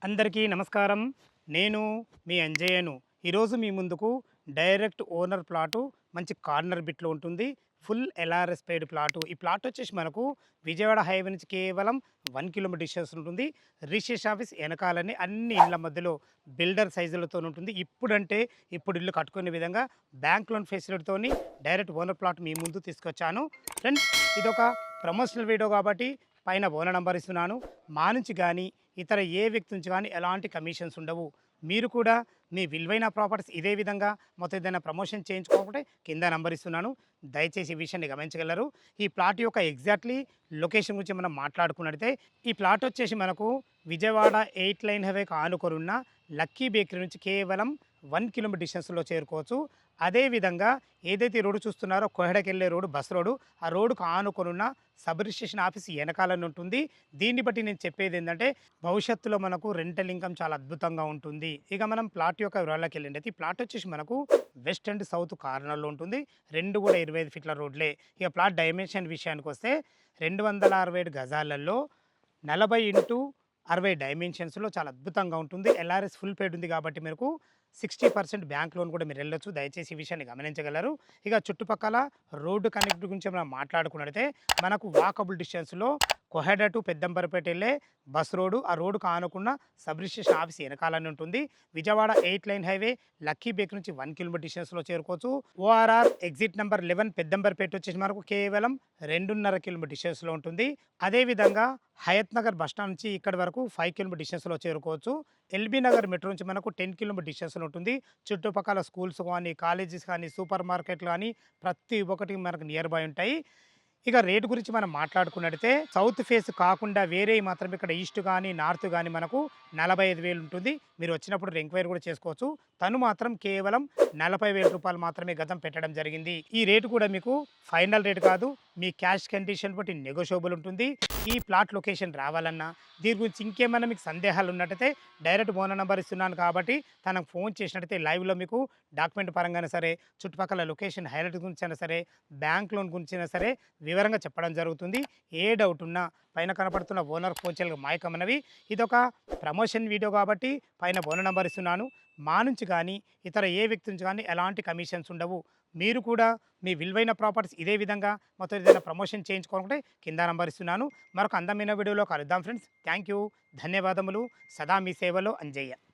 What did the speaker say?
అందరికీ నమస్కారం. నేను మీ అంజయ్యను. ఈరోజు మీ ముందుకు డైరెక్ట్ ఓనర్ ప్లాటు మంచి కార్నర్ బిట్‌లో ఉంటుంది. Full LRS paid plot. ఈ ప్లాట్ వచ్చేసి మనకు విజయవాడ హైవే నుంచి కేవలం 1 కిలోమీటర్ డిస్టెన్స్ ఉంటుంది. రిజిస్ట్రేషన్ ఆఫీస్ ఎనకాలనే అన్ని ఇళ్ళ మధ్యలో బిల్డర్ సైజులతోనుంటుంది. ఇప్పుడంటే ఇప్పుడు ఇల్లు కట్టుకునే విధంగా బ్యాంక్ లోన్ ఫెసిలిటీతోని డైరెక్ట్ ఓనర్ ప్లాట్ మీ ముందు తీసుకొచ్చాను. ఫ్రెండ్స్, ఇదొక ప్రమోషనల్ వీడియో కాబట్టి పైన ఓనర్ నంబర్ ఇస్తున్నాను. మా నుంచి గానీ, ఇతర ఏ వ్యక్తి నుంచి కానీ ఎలాంటి కమిషన్స్ ఉండవు. మీరు కూడా మీ విలువైన ప్రాపర్టీస్ ఇదే విధంగా మొత్తం ఏదైనా ప్రమోషన్ చేయించుకోకపోతే కింద నంబర్ ఇస్తున్నాను. దయచేసి ఈ విషయాన్ని గమనించగలరు. ఈ ప్లాట్ యొక్క ఎగ్జాక్ట్లీ లొకేషన్ గురించి మనం మాట్లాడుకున్నట్లయితే, ఈ ప్లాట్ వచ్చేసి మనకు విజయవాడ 8 లైన్ హైవేకి ఆనుకొనున్న లక్కీ బేకరీ నుంచి కేవలం 1 కిలోమీటర్ డిస్టెన్స్‌లో చేరుకోవచ్చు. అదేవిధంగా ఏదైతే రోడ్డు చూస్తున్నారో కోహెడకెళ్ళే రోడ్డు, బస్ రోడ్డు, ఆ రోడ్డుకు ఆనుకొనున్న సబ్ రిజిస్ట్రేషన్ ఆఫీస్ వెనకాలనే ఉంటుంది. దీన్ని బట్టి నేను చెప్పేది ఏంటంటే, భవిష్యత్తులో మనకు రెంటల్ ఇన్కమ్ చాలా అద్భుతంగా ఉంటుంది. ఇక మనం ప్లాట్ యొక్క వివరాల్లోకి వెళ్ళినట్టయితే, ఈ ప్లాట్ వచ్చేసి మనకు వెస్ట్ అండ్ సౌత్ కార్నర్‌లో ఉంటుంది. రెండు కూడా 25 ఫీట్ల రోడ్లే. ఇక ప్లాట్ డైమెన్షన్ విషయానికి వస్తే 267 గజాలలో 40x60 డైమెన్షన్స్‌లో చాలా అద్భుతంగా ఉంటుంది. ఎల్ఆర్ఎస్ ఫుల్ పెయిడ్ ఉంది కాబట్టి మీకు 60% బ్యాంక్ లోన్ కూడా మీరు వెళ్ళొచ్చు. దయచేసి ఈ విషయాన్ని గమనించగలరు. ఇక చుట్టుపక్కల రోడ్డు కనెక్ట్ గురించి మనం మాట్లాడుకున్నట్లయితే, మనకు వాకబుల్ డిస్టెన్స్‌లో కొహెడ టు పెద్దంబరపేట వెళ్ళే బస్ రోడ్డు, ఆ రోడ్డుకు ఆనుకున్న సబ్ రిజిస్ట్రేషన్ ఆఫీస్ వెనకాలనే ఉంటుంది. Vijayawada 8 line highway lucky bakery నుంచి 1 కిలోమీటర్ డిస్టెన్స్‌లో చేరుకోవచ్చు. ఓఆర్ఆర్ ఎగ్జిట్ నెంబర్ 11 పెద్దంబరపేట వచ్చేసి మనకు కేవలం 2.5 కిలోమీటర్ డిస్టెన్స్‌లో ఉంటుంది. అదేవిధంగా హయత్ నగర్ బస్టాండ్ నుంచి ఇక్కడి వరకు 5 కిలోమీటర్ డిస్టెన్స్‌లో చేరుకోవచ్చు. ఎల్బీ నగర్ మెట్రో నుంచి మనకు 10 కిలోమీటర్ డిస్టెన్స్‌లో ఉంటుంది. చుట్టుపక్కల స్కూల్స్ కానీ, కాలేజెస్ కానీ, సూపర్ మార్కెట్లు కానీ ప్రతి ఒక్కటి మనకు నియర్ బై ఉంటాయి. ఇక రేటు గురించి మనం మాట్లాడుకున్నట్టయితే, సౌత్ ఫేస్ కాకుండా వేరే మాత్రం ఇక్కడ ఈస్ట్ కానీ, నార్త్ కానీ మనకు 45,000 ఉంటుంది. మీరు వచ్చినప్పుడు ఎంక్వైరీ కూడా చేసుకోవచ్చు. తను మాత్రం కేవలం 40,000 రూపాయలు మాత్రమే గతం పెట్టడం జరిగింది. ఈ రేటు కూడా మీకు ఫైనల్ రేట్ కాదు. మీ క్యాష్ కండిషన్ బట్టి నెగోషియబుల్ ఉంటుంది. ఈ ప్లాట్ లొకేషన్ రావాలన్నా, దీని గురించి ఇంకేమైనా మీకు సందేహాలు ఉన్నట్టయితే డైరెక్ట్ ఓనర్ నంబర్ ఇస్తున్నాను కాబట్టి తనకు ఫోన్ చేసినట్టయితే లైవ్‌లో మీకు డాక్యుమెంట్ పరంగానే సరే, చుట్టుపక్కల లొకేషన్ హైలైట్ గురించి అయినా సరే, బ్యాంక్ లోన్ గురించి అయినా సరే వివరంగా చెప్పడం జరుగుతుంది. ఏ డౌట్ ఉన్నా పైన కనపడుతున్న ఓనర్ ఫోన్ చేయగల మాయకమన్నవి. ఇదొక ప్రమోషన్ వీడియో కాబట్టి పైన ఓనర్ నంబర్ ఇస్తున్నాను. మా నుంచి కానీ, ఇతర ఏ వ్యక్తి నుంచి కానీ ఎలాంటి కమిషన్స్ ఉండవు. మీరు కూడా మీ విలువైన ప్రాపర్టీస్ ఇదే విధంగా మొత్తం ఏదైనా ప్రమోషన్ చేయించుకోవాలంటే కింద నంబర్ ఇస్తున్నాను. మరొక అందమైన వీడియోలో కలుద్దాం ఫ్రెండ్స్. Thank you. ధన్యవాదములు. సదా మీ సేవలో అంజయ్య.